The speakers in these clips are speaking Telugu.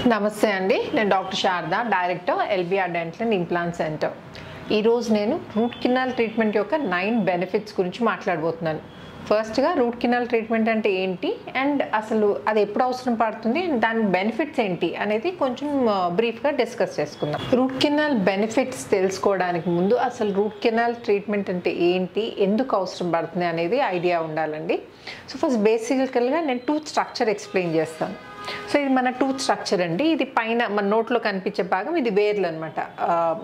నమస్తే అండి, నేను doctor Sharada, director LBR dental and implant centre. ఈరోజు నేను రూట్ కెనాల్ ట్రీట్మెంట్ యొక్క 9 బెనిఫిట్స్ గురించి మాట్లాడబోతున్నాను. ఫస్ట్గా రూట్ కెనాల్ ట్రీట్మెంట్ అంటే ఏంటి అండ్ అసలు అది ఎప్పుడు అవసరం పడుతుంది అండ్ దాని బెనిఫిట్స్ ఏంటి అనేది కొంచెం బ్రీఫ్గా డిస్కస్ చేసుకుందాం. రూట్ కెనాల్ బెనిఫిట్స్ తెలుసుకోవడానికి ముందు అసలు రూట్ కెనాల్ ట్రీట్మెంట్ అంటే ఏంటి, ఎందుకు అవసరం పడుతుంది అనేది ఐడియా ఉండాలండి. సో ఫస్ట్ బేసికల్గా నేను టూత్ స్ట్రక్చర్ ఎక్స్ప్లెయిన్ చేస్తాను. సో ఇది మన టూత్ స్ట్రక్చర్ అండి. ఇది పైన మన నోట్లో కనిపించే భాగం, ఇది వేర్లు అనమాట.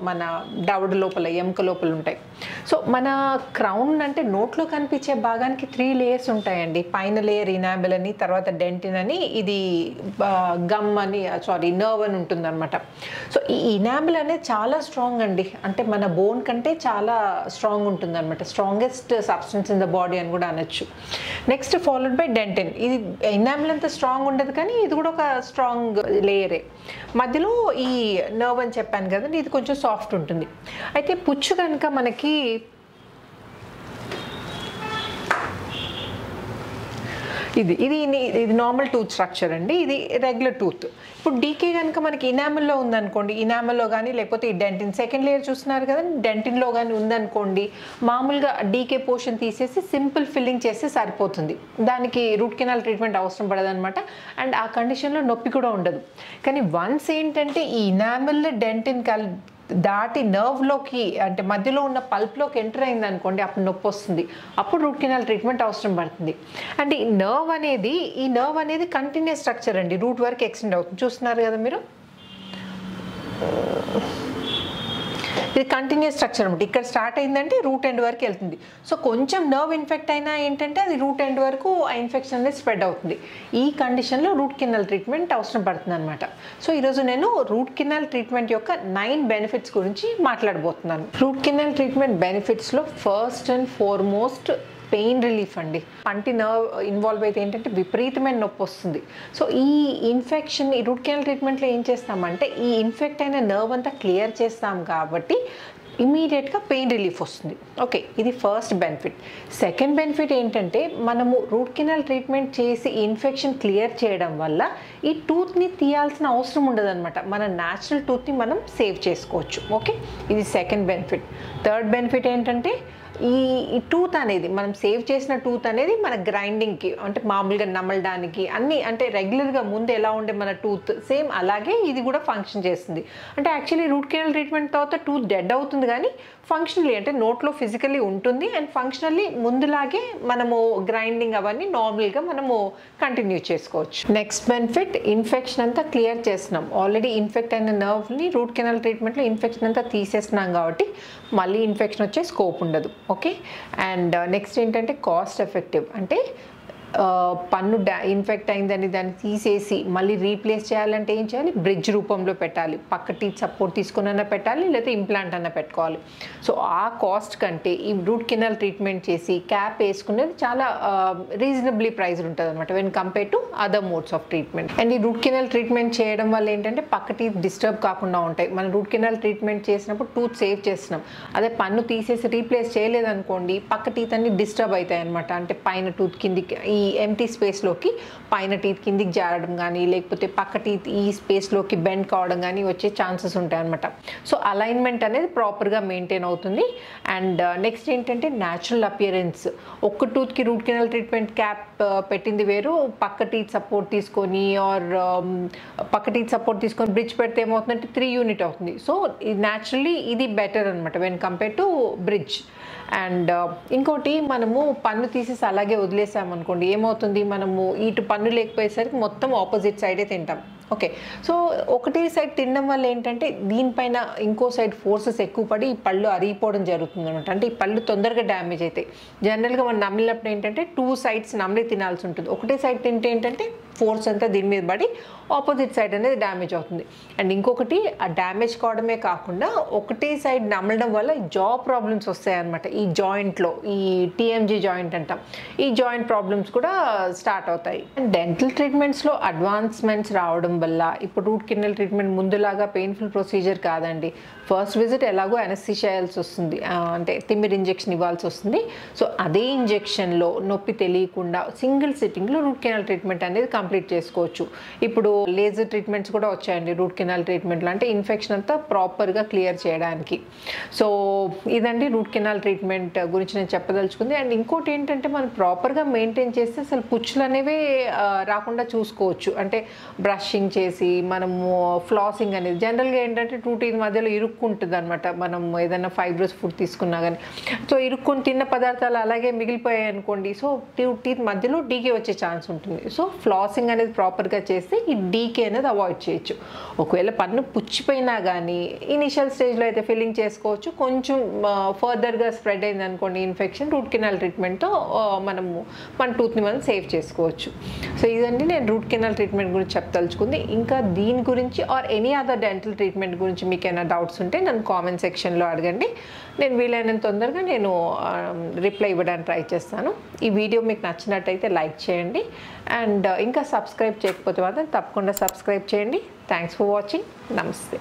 మన దవడ లోపల ఎముక లోపల ఉంటాయి. సో మన క్రౌన్ అంటే నోట్లో కనిపించే భాగానికి 3 లేయర్స్ ఉంటాయండి. పైన లేయర్ ఇనామిల్ అని, తర్వాత డెంటిన్ అని, ఇది గమ్ అని నర్వ్ అని ఉంటుంది అనమాట. సో ఈ ఇనామిల్ అనేది చాలా స్ట్రాంగ్ అండి, అంటే మన బోన్ కంటే చాలా స్ట్రాంగ్ ఉంటుంది అనమాట. Strongest substance in the body అని కూడా అనొచ్చు. Next followed by dentine. ఇది ఇనామిల్ అంత స్ట్రాంగ్ ఉండదు కానీ ఇది కూడా ఒక స్ట్రాంగ్ లేయరే. మధ్యలో ఈ నర్వ్ అని చెప్పాను కదండి, ఇది కొంచెం సాఫ్ట్ ఉంటుంది. అయితే పుచ్చు కనుక మనకి ఇది నార్మల్ టూత్ స్ట్రక్చర్ అండి, ఇది రెగ్యులర్ టూత్. ఇప్పుడు డీకే కనుక మనకి ఇనామిల్లో ఉందనుకోండి, ఇనామిల్లో కానీ లేకపోతే ఈ డెంటిన్ సెకండ్ లేయర్ చూస్తున్నారు కదా, డెంటిన్లో కానీ ఉందనుకోండి, మామూలుగా డీకే పోర్షన్ తీసేసి సింపుల్ ఫిల్లింగ్ చేస్తే సరిపోతుంది. దానికి రూట్ కెనాల్ ట్రీట్మెంట్ అవసరం పడదనమాట. అండ్ ఆ కండిషన్లో నొప్పి కూడా ఉండదు. కానీ వన్స్ ఏంటంటే ఈ ఇనామిల్ డెంటిన్ దాటి నర్వ్లోకి అంటే మధ్యలో ఉన్న పల్ప్లోకి ఎంటర్ అయింది అనుకోండి, అప్పుడు నొప్పి వస్తుంది. అప్పుడు రూట్ కెనాల్ ట్రీట్మెంట్ అవసరం పడుతుంది. అండ్ ఈ నర్వ్ అనేది కంటిన్యూస్ స్ట్రక్చర్ అండి, రూట్ వరకు ఎక్స్టెండ్ అవుతుంది. చూస్తున్నారు కదా మీరు, ఇది కంటిన్యూస్ స్ట్రక్చర్ అనమాట. ఇక్కడ స్టార్ట్ అయిందంటే రూట్ ఎండ్ వరకు వెళ్తుంది. సో కొంచెం నర్వ్ ఇన్ఫెక్ట్ అయినా ఏంటంటే అది రూట్ ఎండ్ వరకు ఆ ఇన్ఫెక్షన్ అనేది స్ప్రెడ్ అవుతుంది. ఈ కండిషన్లో రూట్ కెనాల్ ట్రీట్మెంట్ అవసరం పడుతుంది అనమాట. సో ఈరోజు నేను రూట్ కెనాల్ ట్రీట్మెంట్ యొక్క 9 బెనిఫిట్స్ గురించి మాట్లాడబోతున్నాను. రూట్ కెనాల్ ట్రీట్మెంట్ బెనిఫిట్స్లో first and foremost pain relief అండి. పంటి నర్వ్ ఇన్వాల్వ్ అయితే ఏంటంటే విపరీతమైన నొప్పి వస్తుంది. సో ఈ ఇన్ఫెక్షన్ ఈ రూట్ కెనాల్ ట్రీట్మెంట్లో ఏం చేస్తామంటే ఈ ఇన్ఫెక్ట్ అయిన నర్వ్ అంతా క్లియర్ చేస్తాం కాబట్టి ఇమీడియట్గా పెయిన్ రిలీఫ్ వస్తుంది. ఓకే, ఇది ఫస్ట్ బెనిఫిట్. సెకండ్ బెనిఫిట్ ఏంటంటే మనము రూట్ కెనాల్ ట్రీట్మెంట్ చేసి ఇన్ఫెక్షన్ క్లియర్ చేయడం వల్ల ఈ టూత్ని తీయాల్సిన అవసరం ఉండదు అనమాట. మన న్యాచురల్ టూత్ని మనం సేవ్ చేసుకోవచ్చు. ఓకే, ఇది సెకండ్ బెనిఫిట్. థర్డ్ బెనిఫిట్ ఏంటంటే ఈ టూత్ అనేది మనం సేవ్ చేసిన టూత్ అనేది మన గ్రైండింగ్కి అంటే మామూలుగా నమలడానికి అన్నీ అంటే రెగ్యులర్గా ముందు ఎలా ఉండే మన టూత్ సేమ్ అలాగే ఇది కూడా ఫంక్షన్ చేస్తుంది. అంటే యాక్చువల్లీ రూట్ కెనాల్ ట్రీట్మెంట్ తర్వాత టూత్ డెడ్ అవుతుంది కానీ ఫంక్షనల్లీ అంటే నోట్లో ఫిజికల్లీ ఉంటుంది అండ్ ఫంక్షనల్లీ ముందులాగే మనము గ్రైండింగ్ అవన్నీ నార్మల్గా మనము కంటిన్యూ చేసుకోవచ్చు. నెక్స్ట్ బెనిఫిట్, ఇన్ఫెక్షన్ అంతా క్లియర్ చేస్తున్నాం. ఆల్రెడీ ఇన్ఫెక్ట్ అయిన నర్వ్ని రూట్ కెనాల్ ట్రీట్మెంట్లో ఇన్ఫెక్షన్ అంతా తీసేస్తున్నాం కాబట్టి మళ్ళీ ఇన్ఫెక్షన్ వచ్చే స్కోప్ ఉండదు. ఓకే, అండ్ నెక్స్ట్ ఏంటంటే కాస్ట్ ఎఫెక్టివ్. అంటే పన్ను ఇన్ఫెక్ట్ అయిందని దాన్ని తీసేసి మళ్ళీ రీప్లేస్ చేయాలంటే ఏం చేయాలి, బ్రిడ్జ్ రూపంలో పెట్టాలి. పక్క టీత్ సపోర్ట్ తీసుకున్న పెట్టాలి, లేకపోతే ఇంప్లాంట్ అన్న పెట్టుకోవాలి. సో ఆ కాస్ట్ కంటే ఈ రూట్ కెనాల్ ట్రీట్మెంట్ చేసి క్యాప్ వేసుకునేది చాలా రీజనబ్లీ ప్రైస్డ్ ఉంటుంది అనమాట when compare to other modes of treatment. And ఈ రూట్ కెనాల్ ట్రీట్మెంట్ చేయడం వల్ల ఏంటంటే పక్క టీత్ డిస్టర్బ్ కాకుండా ఉంటాయి. మనం రూట్ కెనాల్ ట్రీట్మెంట్ చేసినప్పుడు టూత్ సేవ్ చేస్తున్నాం. అదే పన్ను తీసేసి రీప్లేస్ చేయలేదనుకోండి పక్క టీత్ అన్ని డిస్టర్బ్ అవుతాయి అనమాట. అంటే పైన టూత్ కిందికి ఈ ఎంటీ స్పేస్లోకి పైన టీత్ కిందికి జారడం కానీ లేకపోతే పక్క టీత్ ఈ స్పేస్లోకి బెండ్ కావడం కానీ వచ్చే ఛాన్సెస్ ఉంటాయి అనమాట. సో అలైన్మెంట్ అనేది ప్రాపర్గా మెయింటైన్ అవుతుంది. అండ్ నెక్స్ట్ ఏంటంటే న్యాచురల్ అపియరెన్స్. ఒక్క టూత్కి రూట్ కెనాల్ ట్రీట్మెంట్ క్యాప్ పెట్టింది వేరు, పక్క టీత్ సపోర్ట్ తీసుకొని బ్రిడ్జ్ పెడితే ఏమవుతుందంటే 3 యూనిట్ అవుతుంది. సో న్యాచురల్లీ ఇది బెటర్ అనమాట when compare to bridge. And ఇంకోటి, మనము పన్ను తీసేసి అలాగే వదిలేసామనుకోండి ఏమవుతుంది, మనము ఇటు పన్ను లేకపోయేసరికి మొత్తం ఆపోజిట్ సైడే తింటాం. ఓకే, సో ఒకటే సైడ్ తినడం వల్ల ఏంటంటే దీనిపైన ఇంకో సైడ్ ఫోర్సెస్ ఎక్కువ పడి ఈ పళ్ళు అరిగిపోవడం జరుగుతుంది అనమాట. అంటే ఈ పళ్ళు తొందరగా డ్యామేజ్ అవుతాయి. జనరల్గా మనం నమిలినప్పుడు ఏంటంటే 2 సైడ్స్ నమిలి తినాల్సి ఉంటుంది. ఒకటే సైడ్ తింటే ఏంటంటే ఫోర్స్ అంతా దీని మీద పడి ఆపోజిట్ సైడ్ అనేది డ్యామేజ్ అవుతుంది. అండ్ ఇంకొకటి, ఆ డ్యామేజ్ కావడమే కాకుండా ఒకటే సైడ్ నమలడం వల్ల జా ప్రాబ్లమ్స్ వస్తాయి అనమాట. ఈ జాయింట్లో ఈ టీఎంజీ జాయింట్ అంటాం, ఈ జాయింట్ ప్రాబ్లమ్స్ కూడా స్టార్ట్ అవుతాయి. అండ్ డెంటల్ ట్రీట్మెంట్స్లో అడ్వాన్స్మెంట్స్ రావడం వల్ల ఇప్పుడు రూట్ కెనాల్ ట్రీట్మెంట్ ముందులాగా పెయిన్ఫుల్ ప్రొసీజర్ కాదండి. ఫస్ట్ విజిట్ ఎలాగో అనస్థీషియా చేయాల్సి వస్తుంది, అంటే తిమ్మిరి ఇంజెక్షన్ ఇవ్వాల్సి వస్తుంది. సో అదే ఇంజెక్షన్లో నొప్పి తెలియకుండా సింగిల్ సిట్టింగ్లో రూట్ కెనాల్ ట్రీట్మెంట్ అనేది కంప్లీట్ చేసుకోవచ్చు. ఇప్పుడు లేజర్ ట్రీట్మెంట్స్ కూడా వచ్చాయండి, రూట్ కెనాల్ ట్రీట్మెంట్లు, అంటే ఇన్ఫెక్షన్ అంతా ప్రాపర్గా క్లియర్ చేయడానికి. సో ఇదండి రూట్ కెనాల్ ట్రీట్మెంట్ గురించి నేను చెప్పదలుచుకుంది. అండ్ ఇంకోటి ఏంటంటే మనం ప్రాపర్గా మెయింటైన్ చేస్తే అసలు పుచ్చులు అనేవి రాకుండా చూసుకోవచ్చు. అంటే బ్రషింగ్ చేసి మనము ఫ్లాసింగ్ అనేది జనరల్గా ఏంటంటే టూ టీత్ మధ్యలో ఇరుక్కుంటుంది అనమాట. మనం ఏదైనా ఫైబ్రస్ ఫుడ్ తీసుకున్నా కానీ సో ఇరుక్కుని తిన్న పదార్థాలు అలాగే మిగిలిపోయాయి అనుకోండి, సో టూ టీత్ మధ్యలో డీకే వచ్చే ఛాన్స్ ఉంటుంది. సో ఫ్లాసింగ్ అనేది ప్రాపర్గా చేస్తే ఈ డీకే అనేది అవాయిడ్ చేయొచ్చు. ఒకవేళ పన్ను పుచ్చిపోయినా కానీ ఇనిషియల్ స్టేజ్లో అయితే ఫిల్లింగ్ చేసుకోవచ్చు. కొంచెం ఫర్దర్గా స్ప్రెడ్ అయింది అనుకోండి ఇన్ఫెక్షన్, రూట్ కెనాల్ ట్రీట్మెంట్తో మనము మన టూత్ని మనం సేవ్ చేసుకోవచ్చు. సో ఇదండి నేను రూట్ కెనాల్ ట్రీట్మెంట్ గురించి చెప్పదలుచుకుంది. ఇంకా దీని గురించి or any other dental treatment గురించి మీకు ఏమైనా డౌట్స్ ఉంటే నన్ను కామెంట్ సెక్షన్లో అడగండి. నేను వీలైనంత తొందరగా నేను రిప్లై ఇవ్వడానికి ట్రై చేస్తాను. ఈ వీడియో మీకు నచ్చినట్టయితే లైక్ చేయండి. అండ్ ఇంకా సబ్స్క్రైబ్ చేయకపోతే మాత్రం తప్పకుండా సబ్స్క్రైబ్ చేయండి. Thanks for watching. నమస్తే.